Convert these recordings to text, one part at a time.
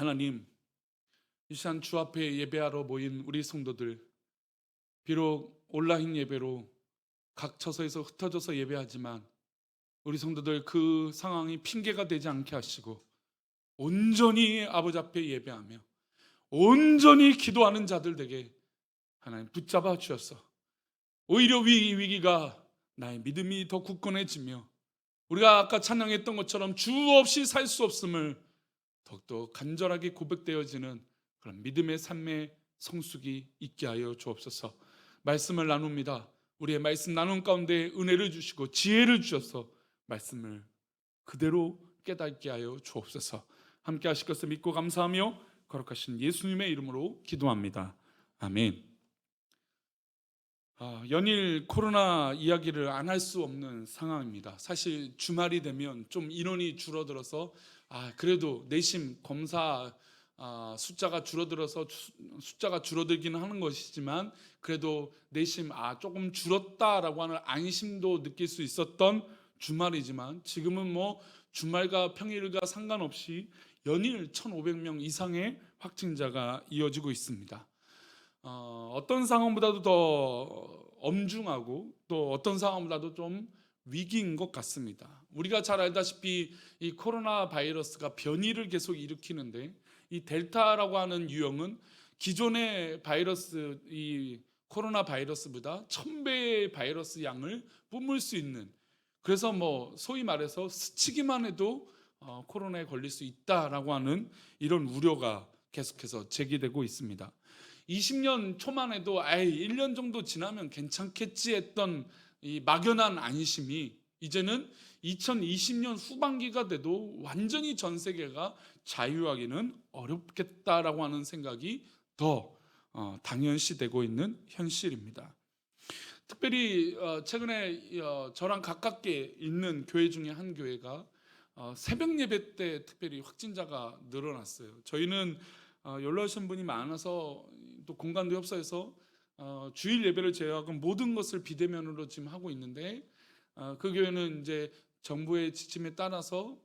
하나님, 이 시간 주 앞에 예배하러 모인 우리 성도들, 비록 온라인 예배로 각 처소에서 흩어져서 예배하지만 우리 성도들 그 상황이 핑계가 되지 않게 하시고 온전히 아버지 앞에 예배하며 온전히 기도하는 자들 되게 하나님 붙잡아 주셔서 오히려 위기가 나의 믿음이 더 굳건해지며 우리가 아까 찬양했던 것처럼 주 없이 살 수 없음을 더욱더 간절하게 고백되어지는 그런 믿음의 삶의 성숙이 있게 하여 주옵소서. 말씀을 나눕니다. 우리의 말씀 나눈 가운데 은혜를 주시고 지혜를 주셔서 말씀을 그대로 깨닫게 하여 주옵소서. 함께 하실 것을 믿고 감사하며 거룩하신 예수님의 이름으로 기도합니다. 아멘. 연일 코로나 이야기를 안 할 수 없는 상황입니다. 사실 주말이 되면 좀 인원이 줄어들어서 그래도 내심 검사 숫자가 줄어들기는 하는 것이지만 그래도 내심 조금 줄었다라고 하는 안심도 느낄 수 있었던 주말이지만 지금은 뭐 주말과 평일과 상관없이 연일 1,500명 이상의 확진자가 이어지고 있습니다. 어떤 상황보다도 더 엄중하고 또 어떤 상황보다도 좀 위기인 것 같습니다. 우리가 잘 알다시피 이 코로나 바이러스가 변이를 계속 일으키는데 이 델타라고 하는 유형은 기존의 바이러스, 이 코로나 바이러스보다 1000배의 바이러스 양을 뿜을 수 있는, 그래서 뭐 소위 말해서 스치기만 해도 코로나에 걸릴 수 있다라고 하는 이런 우려가 계속해서 제기되고 있습니다. 20년 초만 해도 1년 정도 지나면 괜찮겠지 했던 이 막연한 안심이 이제는 2020년 후반기가 돼도 완전히 전 세계가 자유하기는 어렵겠다라고 하는 생각이 더 당연시되고 있는 현실입니다. 특별히 최근에 저랑 가깝게 있는 교회 중에 한 교회가 새벽 예배 때 특별히 확진자가 늘어났어요. 저희는 연락하신 분이 많아서 또 공간도 협소해서 주일 예배를 제외하고 모든 것을 비대면으로 지금 하고 있는데 그 교회는 이제 정부의 지침에 따라서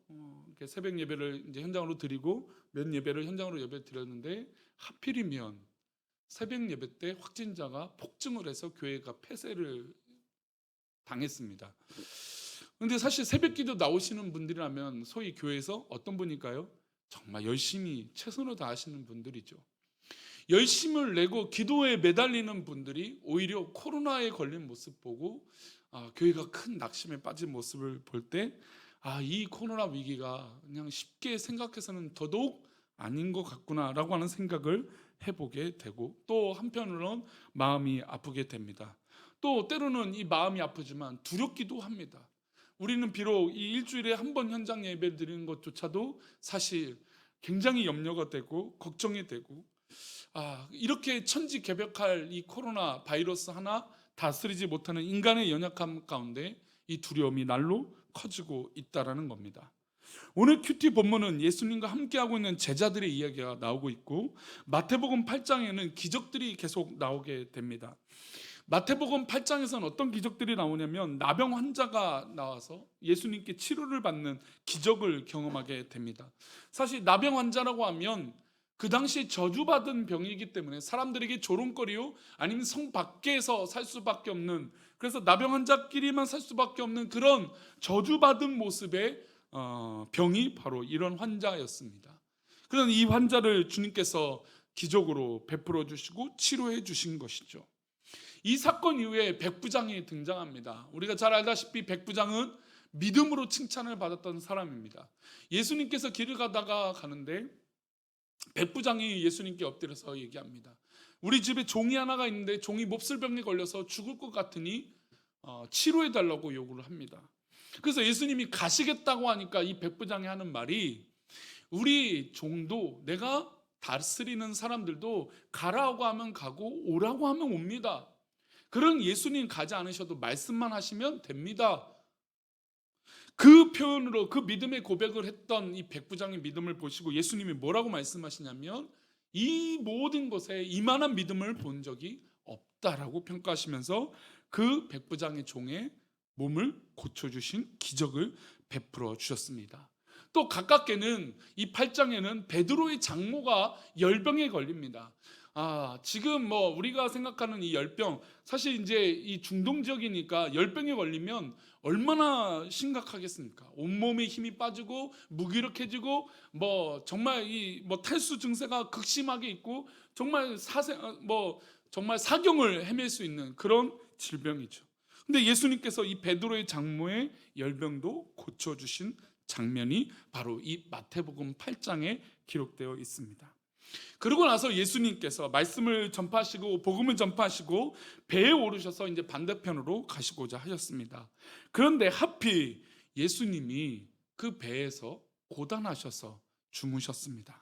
이렇게 새벽 예배를 이제 현장으로 드리고 몇 예배를 현장으로 예배 드렸는데 하필이면 새벽 예배 때 확진자가 폭증을 해서 교회가 폐쇄를 당했습니다. 근데 사실 새벽기도 나오시는 분들이라면 소위 교회에서 어떤 분일까요? 정말 열심히 최선을 다하시는 분들이죠. 열심을 내고 기도에 매달리는 분들이 오히려 코로나에 걸린 모습 보고 교회가 큰 낙심에 빠진 모습을 볼 때 이 코로나 위기가 그냥 쉽게 생각해서는 더더욱 아닌 것 같구나라고 하는 생각을 해보게 되고 또 한편으로는 마음이 아프게 됩니다. 또 때로는 이 마음이 아프지만 두렵기도 합니다. 우리는 비록 이 일주일에 한 번 현장 예배를 드리는 것조차도 사실 굉장히 염려가 되고 걱정이 되고 이렇게 천지개벽할 이 코로나 바이러스 하나 다스리지 못하는 인간의 연약함 가운데 이 두려움이 날로 커지고 있다라는 겁니다. 오늘 큐티 본문은 예수님과 함께하고 있는 제자들의 이야기가 나오고 있고 마태복음 8장에는 기적들이 계속 나오게 됩니다. 마태복음 8장에서는 어떤 기적들이 나오냐면 나병 환자가 나와서 예수님께 치료를 받는 기적을 경험하게 됩니다. 사실 나병 환자라고 하면 그 당시 저주받은 병이기 때문에 사람들에게 조롱거리요 아니면 성 밖에서 살 수밖에 없는, 그래서 나병 환자끼리만 살 수밖에 없는 그런 저주받은 모습의 병이 바로 이런 환자였습니다. 그런 이 환자를 주님께서 기적으로 베풀어 주시고 치료해 주신 것이죠. 이 사건 이후에 백부장이 등장합니다. 우리가 잘 알다시피 백부장은 믿음으로 칭찬을 받았던 사람입니다. 예수님께서 길을 가는데 백부장이 예수님께 엎드려서 얘기합니다. 우리 집에 종이 하나가 있는데 종이 몹쓸병에 걸려서 죽을 것 같으니 치료해 달라고 요구를 합니다. 그래서 예수님이 가시겠다고 하니까 이 백부장이 하는 말이, 우리 종도, 내가 다스리는 사람들도 가라고 하면 가고 오라고 하면 옵니다. 그런 예수님 가지 않으셔도 말씀만 하시면 됩니다. 그 표현으로 그 믿음의 고백을 했던 이 백부장의 믿음을 보시고 예수님이 뭐라고 말씀하시냐면 이 모든 것에 이만한 믿음을 본 적이 없다라고 평가하시면서 그 백부장의 종의 몸을 고쳐주신 기적을 베풀어 주셨습니다. 또 가깝게는 이 8장에는 베드로의 장모가 열병에 걸립니다. 지금 뭐 우리가 생각하는 이 열병, 사실 이제 이 중동 지역이니까 열병에 걸리면 얼마나 심각하겠습니까? 온몸에 힘이 빠지고 무기력해지고 뭐 정말 이 뭐 탈수 증세가 극심하게 있고 정말 정말 사경을 헤맬 수 있는 그런 질병이죠. 근데 예수님께서 이 베드로의 장모의 열병도 고쳐 주신 장면이 바로 이 마태복음 8장에 기록되어 있습니다. 그러고 나서 예수님께서 말씀을 전파하시고 복음을 전파하시고 배에 오르셔서 이제 반대편으로 가시고자 하셨습니다. 그런데 하필 예수님이 그 배에서 고단하셔서 주무셨습니다.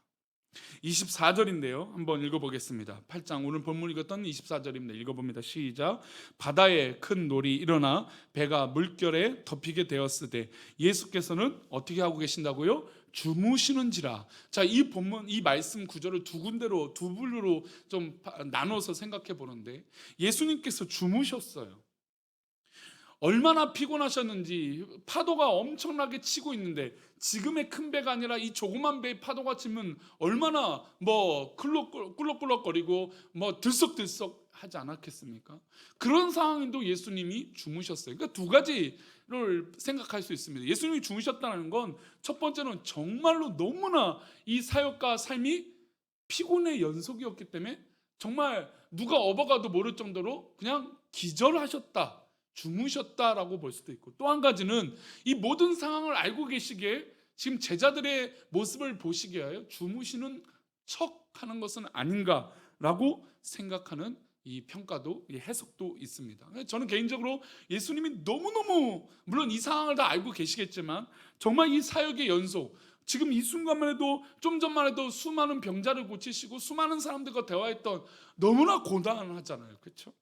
24절인데요. 한번 읽어보겠습니다. 8장 오늘 본문 읽었던 24절입니다. 읽어봅니다. 시작. 바다에 큰 놀이 일어나 배가 물결에 덮이게 되었으되 예수께서는 어떻게 하고 계신다고요? 주무시는지라. 자, 이 본문 이 말씀 구절을 두 군데로 두 분류로 좀 나눠서 생각해 보는데 예수님께서 주무셨어요. 얼마나 피곤하셨는지 파도가 엄청나게 치고 있는데 지금의 큰 배가 아니라 이 조그만 배의 파도가 치면 얼마나 뭐 꿀럭꿀럭거리고 뭐 들썩들썩 하지 않았겠습니까? 그런 상황인도 예수님이 주무셨어요. 그러니까 두 가지를 생각할 수 있습니다. 예수님이 주무셨다는 건 첫 번째는 정말로 너무나 이 사역과 삶이 피곤의 연속이었기 때문에 정말 누가 업어가도 모를 정도로 그냥 기절하셨다, 주무셨다라고 볼 수도 있고, 또 한 가지는 이 모든 상황을 알고 계시기에 지금 제자들의 모습을 보시기에 주무시는 척 하는 것은 아닌가라고 생각하는 이 평가도, 이 해석도 있습니다. 저는 개인적으로 예수님이 너무너무, 물론 이 상황을 다 알고 계시겠지만 정말 이 사역의 연속, 지금 이 순간만 해도 좀 전만 해도 수많은 병자를 고치시고 수많은 사람들과 대화했던, 너무나 고단하잖아요. 그렇죠?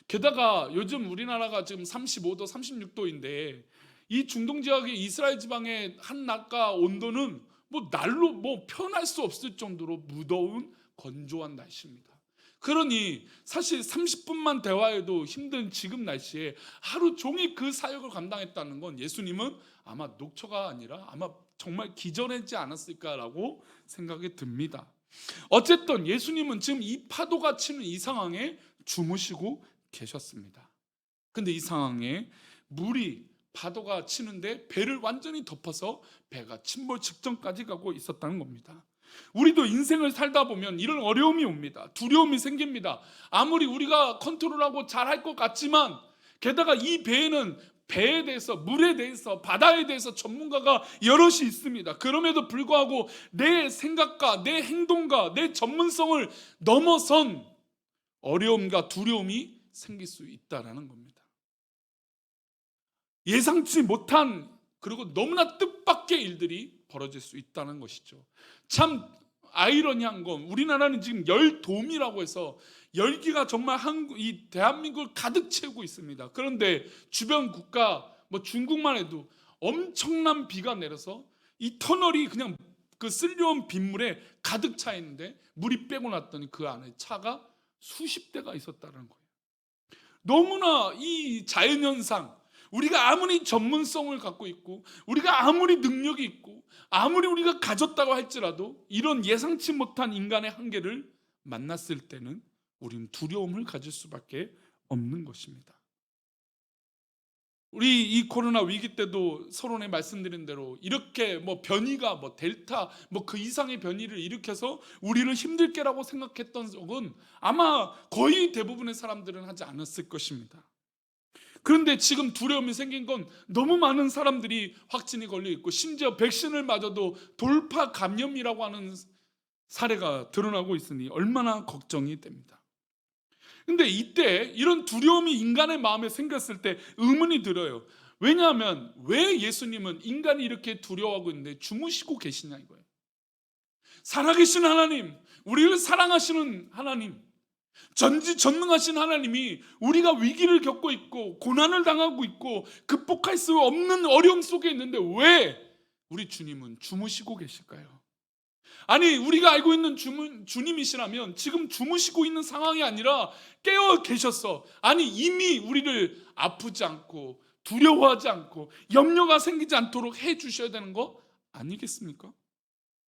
게다가 요즘 우리나라가 지금 35도, 36도인데 이 중동 지역의 이스라엘 지방의 한낮과 온도는 뭐 날로 뭐 표현할 수 없을 정도로 무더운 건조한 날씨입니다. 그러니 사실 30분만 대화해도 힘든 지금 날씨에 하루 종일 그 사역을 감당했다는 건 예수님은 아마 녹초가 아니라 아마 정말 기절하지 않았을까라고 생각이 듭니다. 어쨌든 예수님은 지금 이 파도가 치는 이 상황에 주무시고 계셨습니다. 근데 이 상황에 파도가 치는데 배를 완전히 덮어서 배가 침몰 직전까지 가고 있었다는 겁니다. 우리도 인생을 살다 보면 이런 어려움이 옵니다. 두려움이 생깁니다. 아무리 우리가 컨트롤하고 잘할 것 같지만, 게다가 이 배에는 배에 대해서, 물에 대해서, 바다에 대해서 전문가가 여럿이 있습니다. 그럼에도 불구하고 내 생각과 내 행동과 내 전문성을 넘어선 어려움과 두려움이 생길 수 있다는 겁니다. 예상치 못한, 그리고 너무나 뜻밖의 일들이 벌어질 수 있다는 것이죠. 참 아이러니한 건 우리나라는 지금 열돔이라고 해서 열기가 정말 이 대한민국을 가득 채우고 있습니다. 그런데 주변 국가, 뭐 중국만 해도 엄청난 비가 내려서 이 터널이 그냥 그 쓸려온 빗물에 가득 차 있는데 물이 빼고 났더니 그 안에 차가 수십 대가 있었다는 거예요. 너무나 이 자연현상, 우리가 아무리 전문성을 갖고 있고 우리가 아무리 능력이 있고 아무리 우리가 가졌다고 할지라도 이런 예상치 못한 인간의 한계를 만났을 때는 우리는 두려움을 가질 수밖에 없는 것입니다. 우리 이 코로나 위기 때도 서론에 말씀드린 대로 이렇게 뭐 변이가 뭐 델타 뭐 그 이상의 변이를 일으켜서 우리를 힘들게라고 생각했던 적은 아마 거의 대부분의 사람들은 하지 않았을 것입니다. 그런데 지금 두려움이 생긴 건 너무 많은 사람들이 확진이 걸려 있고 심지어 백신을 맞아도 돌파 감염이라고 하는 사례가 드러나고 있으니 얼마나 걱정이 됩니다. 근데 이때 이런 두려움이 인간의 마음에 생겼을 때 의문이 들어요. 왜냐하면 왜 예수님은 인간이 이렇게 두려워하고 있는데 주무시고 계시냐 이거예요. 살아계신 하나님, 우리를 사랑하시는 하나님, 전지전능하신 하나님이 우리가 위기를 겪고 있고 고난을 당하고 있고 극복할 수 없는 어려움 속에 있는데 왜 우리 주님은 주무시고 계실까요? 아니, 우리가 알고 있는 주님이시라면 지금 주무시고 있는 상황이 아니라 깨어 계셨어. 아니, 이미 우리를 아프지 않고 두려워하지 않고 염려가 생기지 않도록 해 주셔야 되는 거 아니겠습니까?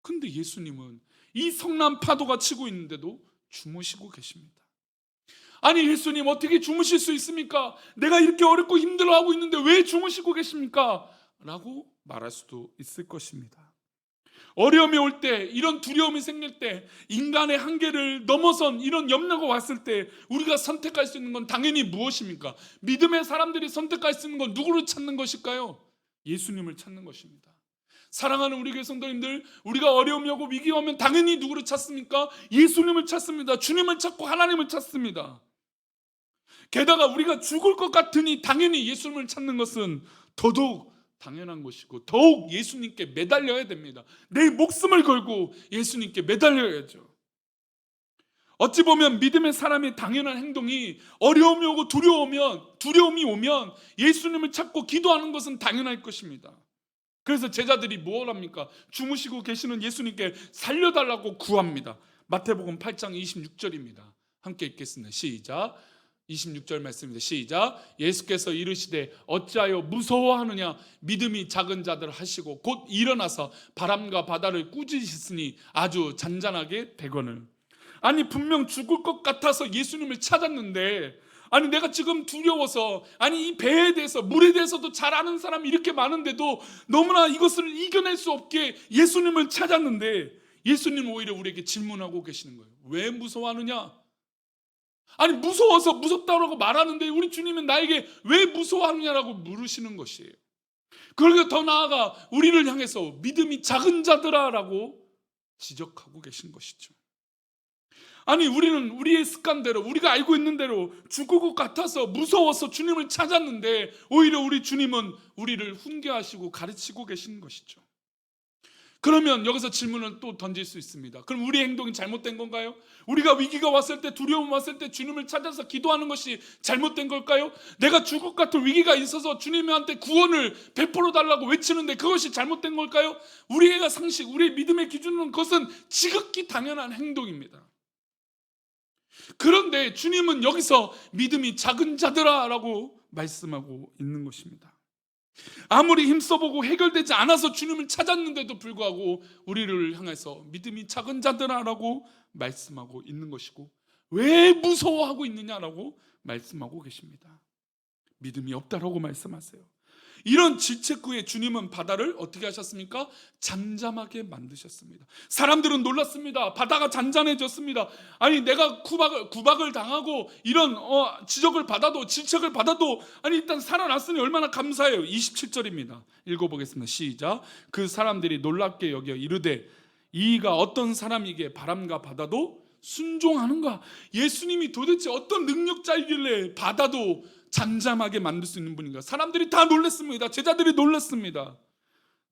근데 예수님은 이 성난 파도가 치고 있는데도 주무시고 계십니다. 아니, 예수님 어떻게 주무실 수 있습니까? 내가 이렇게 어렵고 힘들어하고 있는데 왜 주무시고 계십니까? 라고 말할 수도 있을 것입니다. 어려움이 올 때, 이런 두려움이 생길 때, 인간의 한계를 넘어선 이런 염려가 왔을 때 우리가 선택할 수 있는 건 당연히 무엇입니까? 믿음의 사람들이 선택할 수 있는 건 누구를 찾는 것일까요? 예수님을 찾는 것입니다. 사랑하는 우리 교회 성도님들, 우리가 어려움이 오고 위기가 오면 당연히 누구를 찾습니까? 예수님을 찾습니다. 주님을 찾고 하나님을 찾습니다. 게다가 우리가 죽을 것 같으니 당연히 예수님을 찾는 것은 더더욱 당연한 것이고, 더욱 예수님께 매달려야 됩니다. 내 목숨을 걸고 예수님께 매달려야죠. 어찌 보면 믿음의 사람의 당연한 행동이 어려움이 오고 두려움이 오면 예수님을 찾고 기도하는 것은 당연할 것입니다. 그래서 제자들이 뭘 합니까? 주무시고 계시는 예수님께 살려달라고 구합니다. 마태복음 8장 26절입니다. 함께 읽겠습니다. 시작. 26절 말씀입니다. 시작. 예수께서 이르시되 어찌하여 무서워하느냐? 믿음이 작은 자들 하시고 곧 일어나서 바람과 바다를 꾸짖으시니 아주 잔잔하게 되거늘. 아니, 분명 죽을 것 같아서 예수님을 찾았는데, 아니 내가 지금 두려워서, 아니 이 배에 대해서 물에 대해서도 잘 아는 사람이 이렇게 많은데도 너무나 이것을 이겨낼 수 없게 예수님을 찾았는데, 예수님은 오히려 우리에게 질문하고 계시는 거예요. 왜 무서워하느냐? 아니 무서워서 무섭다고 말하는데 우리 주님은 나에게 왜 무서워하느냐라고 물으시는 것이에요. 그러니까 더 나아가 우리를 향해서 믿음이 작은 자들아 라고 지적하고 계신 것이죠. 아니 우리는 우리의 습관대로, 우리가 알고 있는 대로 죽을 것 같아서 무서워서 주님을 찾았는데 오히려 우리 주님은 우리를 훈계하시고 가르치고 계신 것이죠. 그러면 여기서 질문을 또 던질 수 있습니다. 그럼 우리의 행동이 잘못된 건가요? 우리가 위기가 왔을 때, 두려움 왔을 때 주님을 찾아서 기도하는 것이 잘못된 걸까요? 내가 죽을 것 같은 위기가 있어서 주님한테 구원을 베풀어 달라고 외치는데 그것이 잘못된 걸까요? 우리의 상식, 우리의 믿음의 기준은 그것은 지극히 당연한 행동입니다. 그런데 주님은 여기서 믿음이 작은 자들아 라고 말씀하고 있는 것입니다. 아무리 힘써보고 해결되지 않아서 주님을 찾았는데도 불구하고 우리를 향해서 믿음이 작은 자들아 라고 말씀하고 있는 것이고, 왜 무서워하고 있느냐라고 말씀하고 계십니다. 믿음이 없다라고 말씀하세요. 이런 질책 후에 주님은 바다를 어떻게 하셨습니까? 잠잠하게 만드셨습니다. 사람들은 놀랐습니다. 바다가 잔잔해졌습니다. 아니 내가 구박을 당하고 이런 지적을 받아도, 질책을 받아도 아니 일단 살아났으니 얼마나 감사해요. 27절입니다. 읽어보겠습니다. 시작. 그 사람들이 놀랍게 여겨 이르되 이가 어떤 사람이기에 바람과 바다도 순종하는가? 예수님이 도대체 어떤 능력자이길래 바다도 잠잠하게 만들 수 있는 분인가? 사람들이 다 놀랐습니다. 제자들이 놀랐습니다.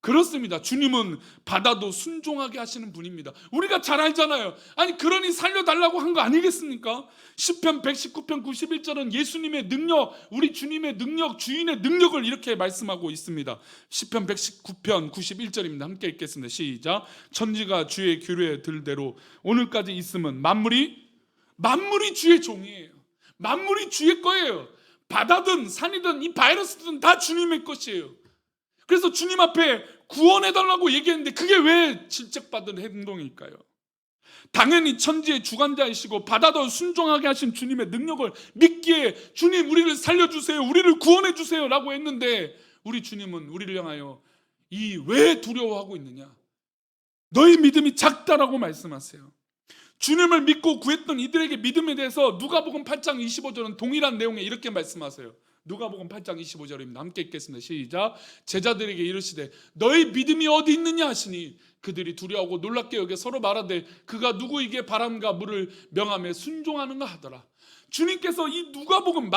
그렇습니다. 주님은 바다도 순종하게 하시는 분입니다. 우리가 잘 알잖아요. 아니 그러니 살려달라고 한 거 아니겠습니까? 시편 119편 91절은 예수님의 능력, 우리 주님의 능력, 주인의 능력을 이렇게 말씀하고 있습니다. 시편 119편 91절입니다. 함께 읽겠습니다. 시작. 천지가 주의 규례에 들대로 오늘까지 있음은 만물이 주의 종이에요. 만물이 주의 거예요. 바다든 산이든 이 바이러스든 다 주님의 것이에요. 그래서 주님 앞에 구원해달라고 얘기했는데 그게 왜 질책받은 행동일까요? 당연히 천지의 주관자이시고 바다도 순종하게 하신 주님의 능력을 믿기에 주님 우리를 살려주세요, 우리를 구원해주세요 라고 했는데, 우리 주님은 우리를 향하여 이 왜 두려워하고 있느냐, 너희 믿음이 작다라고 말씀하세요. 주님을 믿고 구했던 이들에게 믿음에 대해서 누가복음 8장 25절은 동일한 내용에 이렇게 말씀하세요. 누가복음 8장 25절입니다. 함께 읽겠습니다. 시작. 제자들에게 이르시되 너희 믿음이 어디 있느냐 하시니 그들이 두려워하고 놀랍게 여겨 서로 말하되 그가 누구에게 바람과 물을 명하며 순종하는가 하더라. 주님께서 이 누가복음,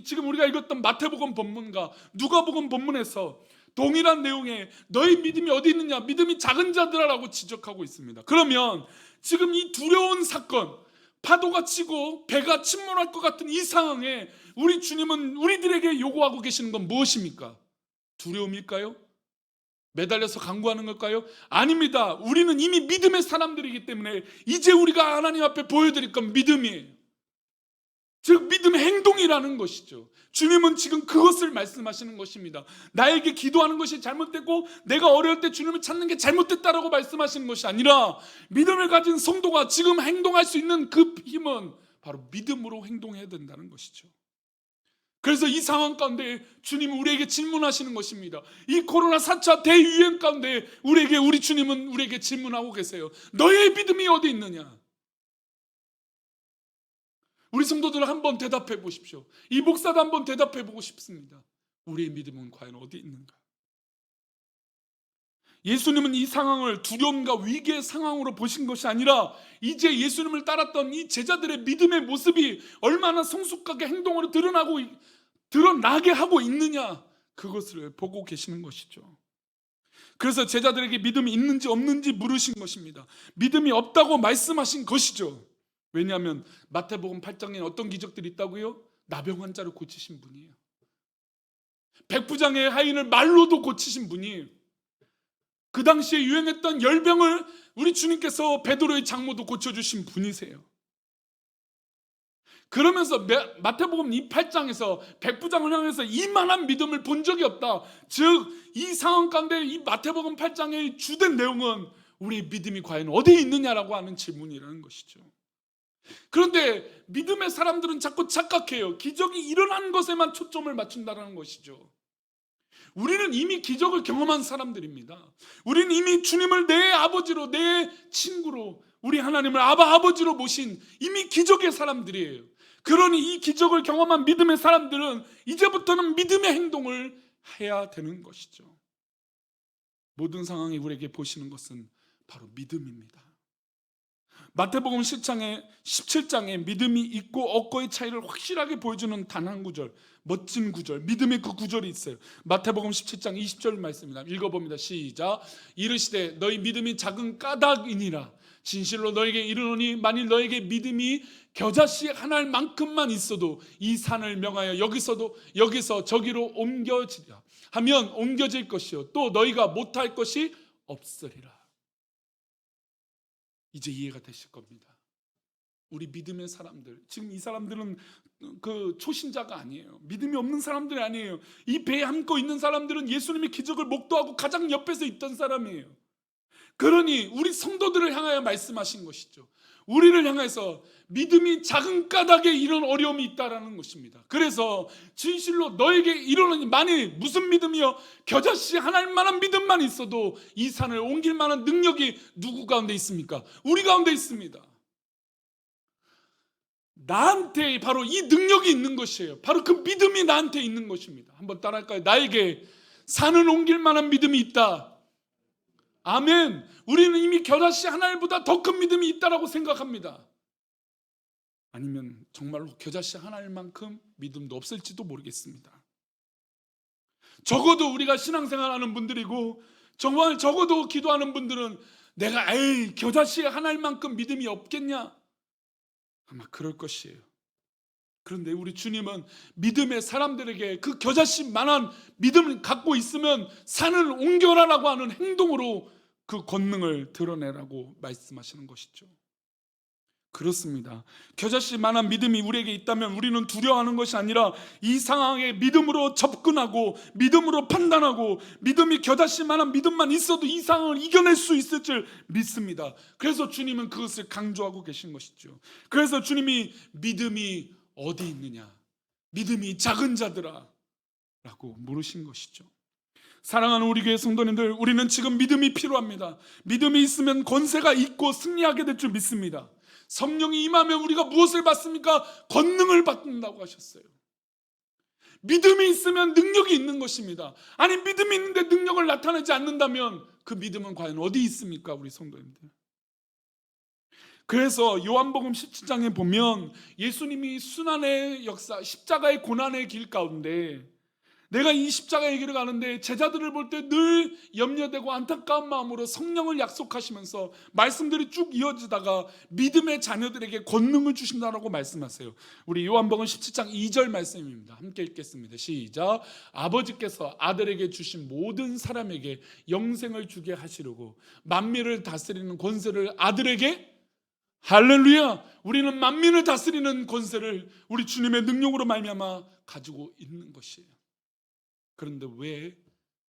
지금 우리가 읽었던 마태복음 본문과 누가복음 본문에서 동일한 내용에 너희 믿음이 어디 있느냐, 믿음이 작은 자들아라고 지적하고 있습니다. 그러면 지금 이 두려운 사건, 파도가 치고 배가 침몰할 것 같은 이 상황에 우리 주님은 우리들에게 요구하고 계시는 건 무엇입니까? 두려움일까요? 매달려서 간구하는 걸까요? 아닙니다. 우리는 이미 믿음의 사람들이기 때문에 이제 우리가 하나님 앞에 보여드릴 건 믿음이에요. 즉 믿음의 행동이라는 것이죠. 주님은 지금 그것을 말씀하시는 것입니다. 나에게 기도하는 것이 잘못됐고 내가 어려울 때 주님을 찾는 게 잘못됐다라고 말씀하시는 것이 아니라, 믿음을 가진 성도가 지금 행동할 수 있는 그 힘은 바로 믿음으로 행동해야 된다는 것이죠. 그래서 이 상황 가운데 주님은 우리에게 질문하시는 것입니다. 이 코로나 4차 대유행 가운데 우리 주님은 우리에게 질문하고 계세요. 너의 믿음이 어디 있느냐? 우리 성도들 한번 대답해 보십시오. 이 목사도 한번 대답해 보고 싶습니다. 우리의 믿음은 과연 어디 있는가? 예수님은 이 상황을 두려움과 위기의 상황으로 보신 것이 아니라, 이제 예수님을 따랐던 이 제자들의 믿음의 모습이 얼마나 성숙하게 행동으로 드러나게 하고 있느냐, 그것을 보고 계시는 것이죠. 그래서 제자들에게 믿음이 있는지 없는지 물으신 것입니다. 믿음이 없다고 말씀하신 것이죠. 왜냐하면 마태복음 8장에 어떤 기적들이 있다고요? 나병 환자를 고치신 분이에요. 백부장의 하인을 말로도 고치신 분이에요. 그 당시에 유행했던 열병을 우리 주님께서 베드로의 장모도 고쳐주신 분이세요. 그러면서 마태복음 28장에서 백부장을 향해서 이만한 믿음을 본 적이 없다. 즉 이 상황 가운데 이 마태복음 8장의 주된 내용은 우리의 믿음이 과연 어디에 있느냐라고 하는 질문이라는 것이죠. 그런데 믿음의 사람들은 자꾸 착각해요. 기적이 일어난 것에만 초점을 맞춘다는 것이죠. 우리는 이미 기적을 경험한 사람들입니다. 우리는 이미 주님을 내 아버지로, 내 친구로, 우리 하나님을 아버지로 모신 이미 기적의 사람들이에요. 그러니 이 기적을 경험한 믿음의 사람들은 이제부터는 믿음의 행동을 해야 되는 것이죠. 모든 상황에 우리에게 보시는 것은 바로 믿음입니다. 마태복음 17장에 믿음이 있고 없고의 차이를 확실하게 보여주는 단 한 구절, 멋진 구절, 믿음의 그 구절이 있어요. 마태복음 17장 20절 말씀입니다. 읽어봅니다. 시작. 이르시되 너희 믿음이 작은 까닭이니라. 진실로 너에게 이르노니 만일 너에게 믿음이 겨자씨 한 알만큼만 있어도 이 산을 명하여 여기서 저기로 옮겨지라 하면 옮겨질 것이요 또 너희가 못할 것이 없으리라. 이제 이해가 되실 겁니다. 우리 믿음의 사람들, 지금 이 사람들은 그 초신자가 아니에요. 믿음이 없는 사람들이 아니에요. 이 배에 함고 있는 사람들은 예수님의 기적을 목도하고 가장 옆에서 있던 사람이에요. 그러니 우리 성도들을 향하여 말씀하신 것이죠. 우리를 향해서 믿음이 작은 까닭에 이런 어려움이 있다라는 것입니다. 그래서 진실로 너에게 이르노니 만일 무슨 믿음이요? 겨자씨 한 알만한 믿음만 있어도 이 산을 옮길 만한 능력이 누구 가운데 있습니까? 우리 가운데 있습니다. 나한테 바로 이 능력이 있는 것이에요. 바로 그 믿음이 나한테 있는 것입니다. 한번 따라할까요? 나에게 산을 옮길 만한 믿음이 있다. 아멘. 우리는 이미 겨자씨 한 알보다 더 큰 믿음이 있다라고 생각합니다. 아니면 정말로 겨자씨 한 알만큼 믿음도 없을지도 모르겠습니다. 적어도 우리가 신앙생활하는 분들이고 정말 적어도 기도하는 분들은 내가 겨자씨 한 알만큼 믿음이 없겠냐? 아마 그럴 것이에요. 그런데 우리 주님은 믿음의 사람들에게 그 겨자씨만한 믿음을 갖고 있으면 산을 옮겨라라고 하는 행동으로 그 권능을 드러내라고 말씀하시는 것이죠. 그렇습니다. 겨자씨만한 믿음이 우리에게 있다면 우리는 두려워하는 것이 아니라 이 상황에 믿음으로 접근하고 믿음으로 판단하고 믿음이 겨자씨만한 믿음만 있어도 이 상황을 이겨낼 수 있을 줄 믿습니다. 그래서 주님은 그것을 강조하고 계신 것이죠. 그래서 주님이 믿음이 어디 있느냐? 믿음이 작은 자들아 라고 물으신 것이죠. 사랑하는 우리 교회 성도님들, 우리는 지금 믿음이 필요합니다. 믿음이 있으면 권세가 있고 승리하게 될 줄 믿습니다. 성령이 임하면 우리가 무엇을 받습니까? 권능을 받는다고 하셨어요. 믿음이 있으면 능력이 있는 것입니다. 아니 믿음이 있는데 능력을 나타내지 않는다면 그 믿음은 과연 어디 있습니까? 우리 성도님들. 그래서 요한복음 17장에 보면 예수님이 순환의 역사, 십자가의 고난의 길 가운데 내가 이 십자가의 길을 가는데 제자들을 볼 때 늘 염려되고 안타까운 마음으로 성령을 약속하시면서 말씀들이 쭉 이어지다가 믿음의 자녀들에게 권능을 주신다라고 말씀하세요. 우리 요한복음 17장 2절 말씀입니다. 함께 읽겠습니다. 시작. 아버지께서 아들에게 주신 모든 사람에게 영생을 주게 하시려고 만민을 다스리는 권세를 아들에게 할렐루야. 우리는 만민을 다스리는 권세를 우리 주님의 능력으로 말미암아 가지고 있는 것이에요. 그런데 왜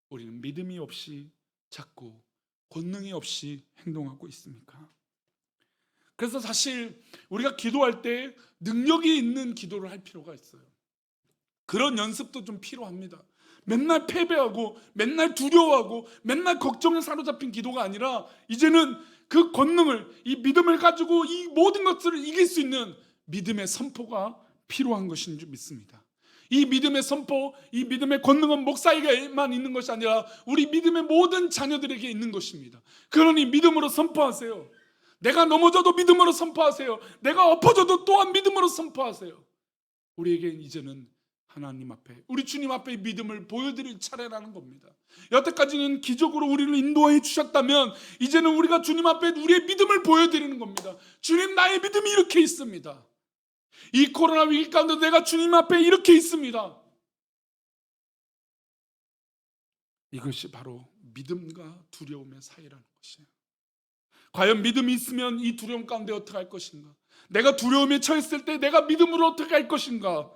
우리는 믿음이 없이 자꾸 권능이 없이 행동하고 있습니까? 그래서 사실 우리가 기도할 때 능력이 있는 기도를 할 필요가 있어요. 그런 연습도 좀 필요합니다. 맨날 패배하고 맨날 두려워하고 맨날 걱정에 사로잡힌 기도가 아니라 이제는 그 권능을, 이 믿음을 가지고 이 모든 것들을 이길 수 있는 믿음의 선포가 필요한 것인 줄 믿습니다. 이 믿음의 선포, 이 믿음의 권능은 목사에게만 있는 것이 아니라 우리 믿음의 모든 자녀들에게 있는 것입니다. 그러니 믿음으로 선포하세요. 내가 넘어져도 믿음으로 선포하세요. 내가 엎어져도 또한 믿음으로 선포하세요. 우리에게 이제는 하나님 앞에, 우리 주님 앞에 믿음을 보여드릴 차례라는 겁니다. 여태까지는 기적으로 우리를 인도해 주셨다면 이제는 우리가 주님 앞에 우리의 믿음을 보여드리는 겁니다. 주님, 나의 믿음이 이렇게 있습니다. 이 코로나 위기 가운데 내가 주님 앞에 이렇게 있습니다. 이것이 바로 믿음과 두려움의 사이라는 것이에요. 과연 믿음이 있으면 이 두려움 가운데 어떻게 할 것인가? 내가 두려움에 처했을 때 내가 믿음으로 어떻게 할 것인가?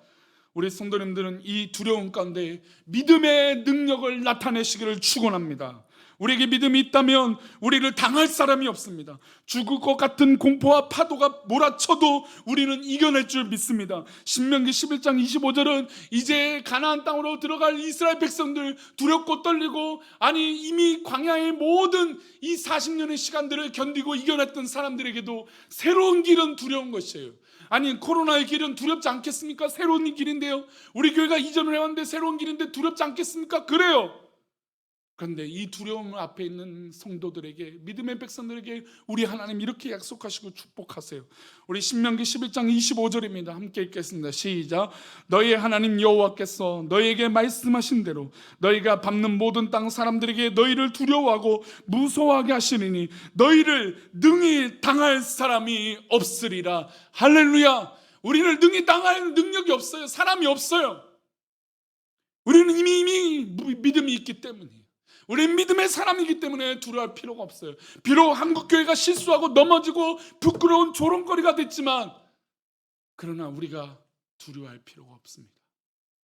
우리 성도님들은 이 두려움 가운데 믿음의 능력을 나타내시기를 축원합니다. 우리에게 믿음이 있다면 우리를 당할 사람이 없습니다. 죽을 것 같은 공포와 파도가 몰아쳐도 우리는 이겨낼 줄 믿습니다. 신명기 11장 25절은 이제 가나안 땅으로 들어갈 이스라엘 백성들 두렵고 떨리고, 아니 이미 광야의 모든 이 40년의 시간들을 견디고 이겨냈던 사람들에게도 새로운 길은 두려운 것이에요. 아니 코로나의 길은 두렵지 않겠습니까? 새로운 길인데요. 우리 교회가 이전을 해왔는데 새로운 길인데 두렵지 않겠습니까? 그래요. 그런데 이 두려움 앞에 있는 성도들에게, 믿음의 백성들에게 우리 하나님 이렇게 약속하시고 축복하세요. 우리 신명기 11장 25절입니다. 함께 읽겠습니다. 시작. 너희의 하나님 여호와께서 너희에게 말씀하신 대로 너희가 밟는 모든 땅 사람들에게 너희를 두려워하고 무서워하게 하시리니 너희를 능히 당할 사람이 없으리라. 할렐루야. 우리를 능히 당할 능력이 없어요. 사람이 없어요. 우리는 이미 믿음이 있기 때문이에요. 우리는 믿음의 사람이기 때문에 두려워할 필요가 없어요. 비록 한국교회가 실수하고 넘어지고 부끄러운 조롱거리가 됐지만, 그러나 우리가 두려워할 필요가 없습니다.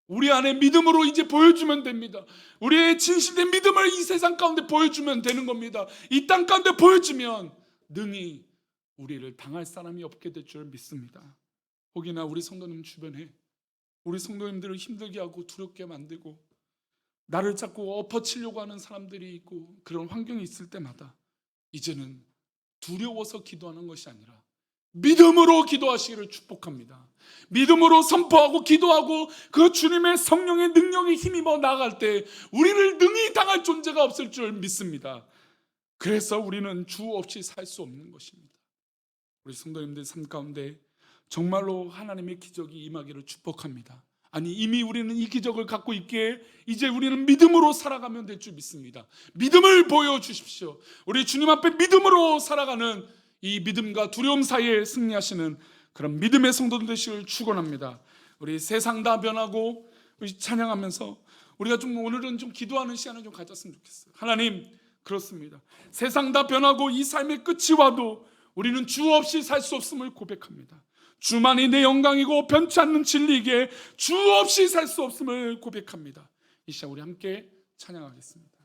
우리 안에 믿음으로 이제 보여주면 됩니다. 우리의 진실된 믿음을 이 세상 가운데 보여주면 되는 겁니다. 이 땅 가운데 보여주면 능히 우리를 당할 사람이 없게 될 줄 믿습니다. 혹이나 우리 성도님 주변에 우리 성도님들을 힘들게 하고 두렵게 만들고 나를 자꾸 엎어치려고 하는 사람들이 있고, 그런 환경이 있을 때마다 이제는 두려워서 기도하는 것이 아니라 믿음으로 기도하시기를 축복합니다. 믿음으로 선포하고 기도하고 그 주님의 성령의 능력에 힘입어 나아갈 때 우리를 능히 당할 존재가 없을 줄 믿습니다. 그래서 우리는 주 없이 살 수 없는 것입니다. 우리 성도님들 삶 가운데 정말로 하나님의 기적이 임하기를 축복합니다. 아니 이미 우리는 이 기적을 갖고 있기에 이제 우리는 믿음으로 살아가면 될 줄 믿습니다. 믿음을 보여주십시오. 우리 주님 앞에 믿음으로 살아가는 이 믿음과 두려움 사이에 승리하시는 그런 믿음의 성도들 되시길 축원합니다. 우리 세상 다 변하고 우리 찬양하면서 우리가 좀 오늘은 좀 기도하는 시간을 좀 가졌으면 좋겠어요. 하나님, 그렇습니다. 세상 다 변하고 이 삶의 끝이 와도 우리는 주 없이 살 수 없음을 고백합니다. 주만이 내 영광이고 변치 않는 진리이기에 주 없이 살 수 없음을 고백합니다. 이 시간 우리 함께 찬양하겠습니다.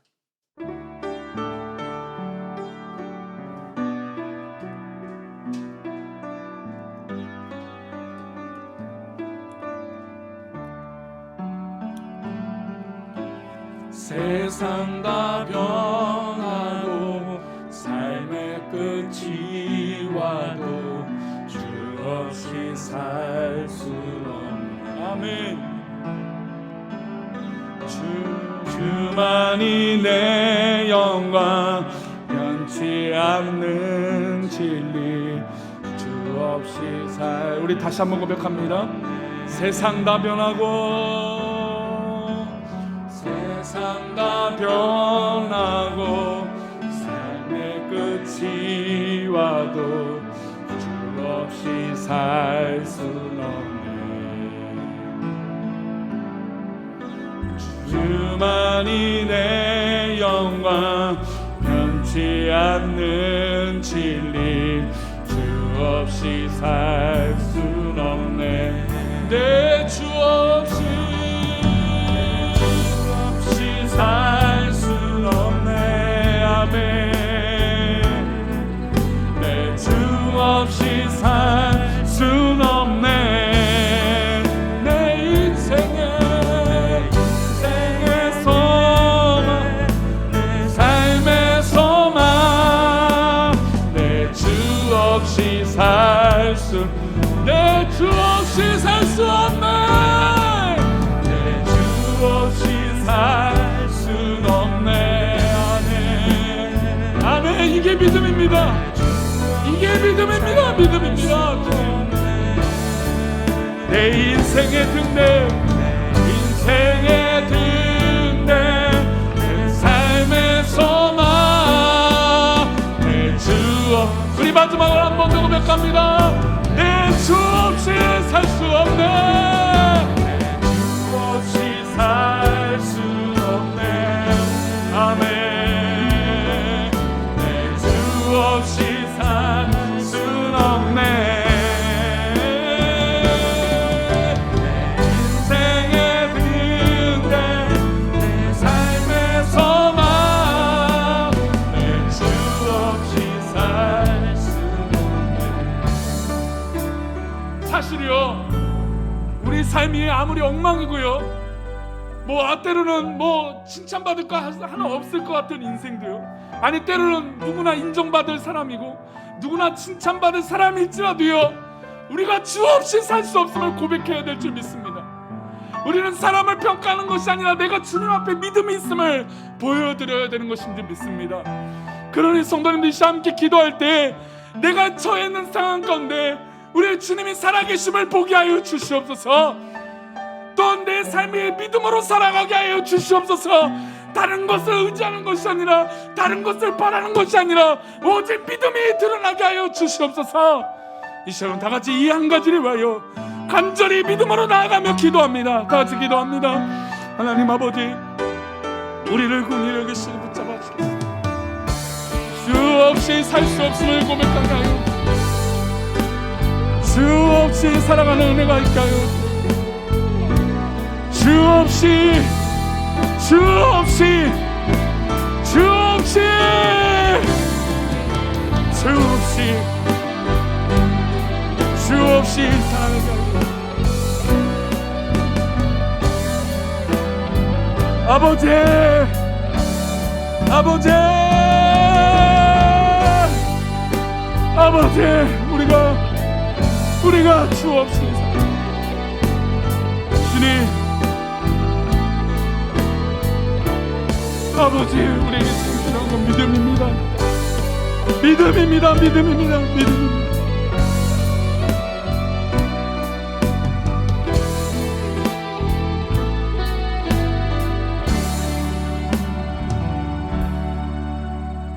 세상 다 변하고 삶의 끝이 와도 없이 살 수 없는 아멘. 주만이 내 영광 변치 않는 진리 주 없이 살. 우리 다시 한번 고백합니다. 세상 다 변하고 세상 다 변하고 삶의 끝이 와도 없이 살 수 없네. 주만이 내 영광 변치 않는 진리 주 없이 살 순 없네. 내 주 없이 살 순 없네. 아멘. 내 주 없이 살 순 없네. 내 인생의 소망, 내 삶의 소망, 내 주 없이 살 수, 내 주 없이 살 수 없네. 내 주 없이 살 순 없네. 아멘. 아멘. 이게 믿음입니다. 이게 믿음입니다. 믿음입니다. 내 인생의 등대, 인생의 등대, 내 삶의 소망, 내 주. 우리 마지막으로 한 번 더 고백합니다. 내 주 없이 살 수 없네. 내 주 없이 살 수 없네. 아멘. 내 주 없이 살 수 없네. 내 인생의 등대, 내 삶의 소망, 내 주 없이 살 수 없네. 사실이요, 우리 삶이 아무리 엉망이고요, 때로는 칭찬받을 거 하나 없을 것 같은 인생도요, 아니 때로는 누구나 인정받을 사람이고 누구나 칭찬받을 사람일지라도요, 우리가 주 없이 살 수 없음을 고백해야 될 줄 믿습니다. 우리는 사람을 평가하는 것이 아니라 내가 주님 앞에 믿음이 있음을 보여드려야 되는 것인 줄 믿습니다. 그러니 성도님들이 함께 기도할 때 내가 처해 있는 상황 가운데 우리 주님이 살아계심을 보게 하여 주시옵소서. 또 내 삶이 믿음으로 살아가게 하여 주시옵소서. 다른 것을 의지하는 것이 아니라, 다른 것을 바라는 것이 아니라 오직 믿음이 드러나게 하여 주시옵소서. 이 시간 다 같이 이 한 가지를 위하여 간절히 믿음으로 나아가며 기도합니다. 다 같이 기도합니다. 하나님 아버지, 우리를 긍휼히 여기시고 붙잡아 주옵소서. 주 없이 살 수 없음을 고백하게 하여, 주 없이 살아가는 은혜가 있게 하여, 주 없이, 주 없이, 주 없이, 주 없이, 주 없이 살아가게 하여. 아버지, 아버지, 아버지, 우리가 주 없이 살아가게 주님, 아버지, 우리에게 필요한 건 믿음입니다. 믿음입니다. 믿음입니다. 믿음입니다.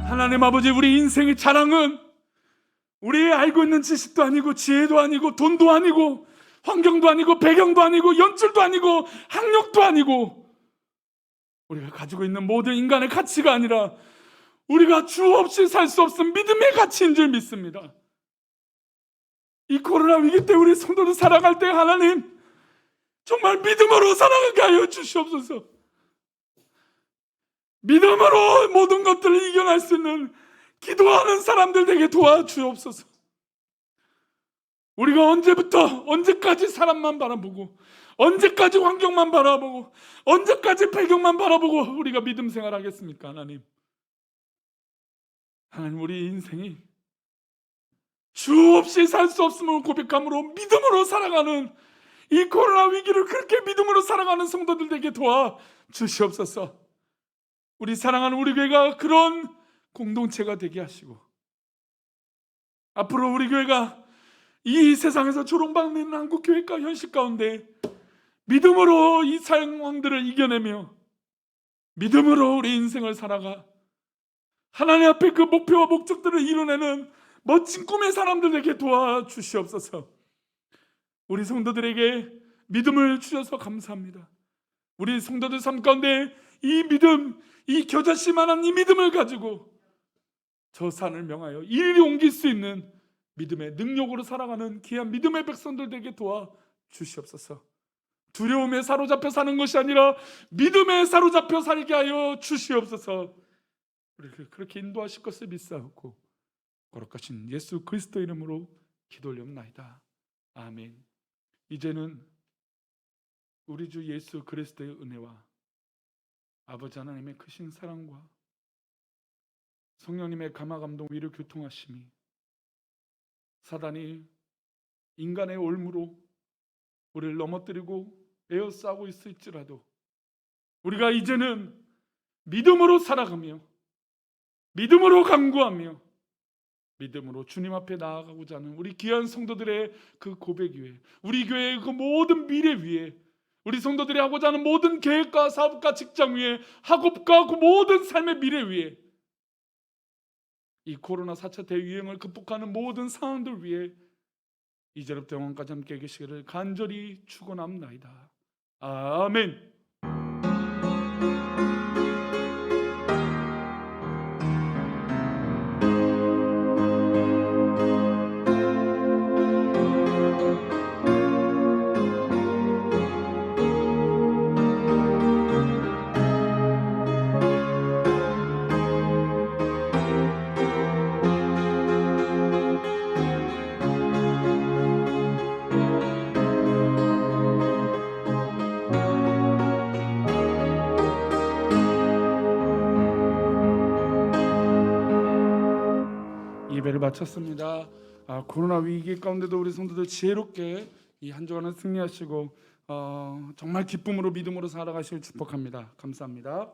하나님 아버지, 우리 인생의 자랑은 우리 알고 있는 지식도 아니고 지혜도 아니고 돈도 아니고 환경도 아니고 배경도 아니고 연줄도 아니고 학력도 아니고 우리가 가지고 있는 모든 인간의 가치가 아니라 우리가 주 없이 살 수 없는 믿음의 가치인 줄 믿습니다. 이 코로나 위기 때 우리 성도들 살아갈 때 하나님 정말 믿음으로 살아가게 하여 주시옵소서. 믿음으로 모든 것들을 이겨낼 수 있는 기도하는 사람들 되게 도와주옵소서. 우리가 언제까지 사람만 바라보고, 언제까지 환경만 바라보고, 언제까지 배경만 바라보고 우리가 믿음 생활하겠습니까? 하나님, 우리 인생이 주 없이 살 수 없음을 고백함으로 믿음으로 살아가는 이 코로나 위기를 그렇게 믿음으로 살아가는 성도들에게 도와주시옵소서. 우리 사랑하는 우리 교회가 그런 공동체가 되게 하시고, 앞으로 우리 교회가 이 세상에서 조롱받는 한국교회가 현실 가운데 믿음으로 이 상황들을 이겨내며 믿음으로 우리 인생을 살아가 하나님 앞에 그 목표와 목적들을 이루내는 멋진 꿈의 사람들에게 도와주시옵소서. 우리 성도들에게 믿음을 주셔서 감사합니다. 우리 성도들 삶 가운데 이 믿음, 이 겨자씨만한 이 믿음을 가지고 저 산을 명하여 이리 옮길 수 있는 믿음의 능력으로 살아가는 귀한 믿음의 백성들 되게 도와 주시옵소서. 두려움에 사로잡혀 사는 것이 아니라 믿음에 사로잡혀 살게 하여 주시옵소서. 우리를 그렇게 인도하실 것을 믿사옵고 거룩하신 예수 그리스도 이름으로 기도 올려옵나이다. 아멘. 이제는 우리 주 예수 그리스도의 은혜와 아버지 하나님의 크신 사랑과 성령님의 감화감동 위로 교통하심이 사단이 인간의 올무로 우리를 넘어뜨리고 에워싸고 있을지라도 우리가 이제는 믿음으로 살아가며 믿음으로 간구하며 믿음으로 주님 앞에 나아가고자 하는 우리 귀한 성도들의 그 고백 위에, 우리 교회의 그 모든 미래 위에, 우리 성도들이 하고자 하는 모든 계획과 사업과 직장 위에, 학업과 그 모든 삶의 미래 위에, 이 코로나 4차 대유행을 극복하는 모든 상황들 위에 이제부터 영원까지 함께 계시기를 간절히 축원합나이다. 아멘. 예배를 마쳤습니다. 코로나 위기 가운데도 우리 성도들 지혜롭게 이 한 주간을 승리하시고 정말 기쁨으로 믿음으로 살아가시길 축복합니다. 감사합니다.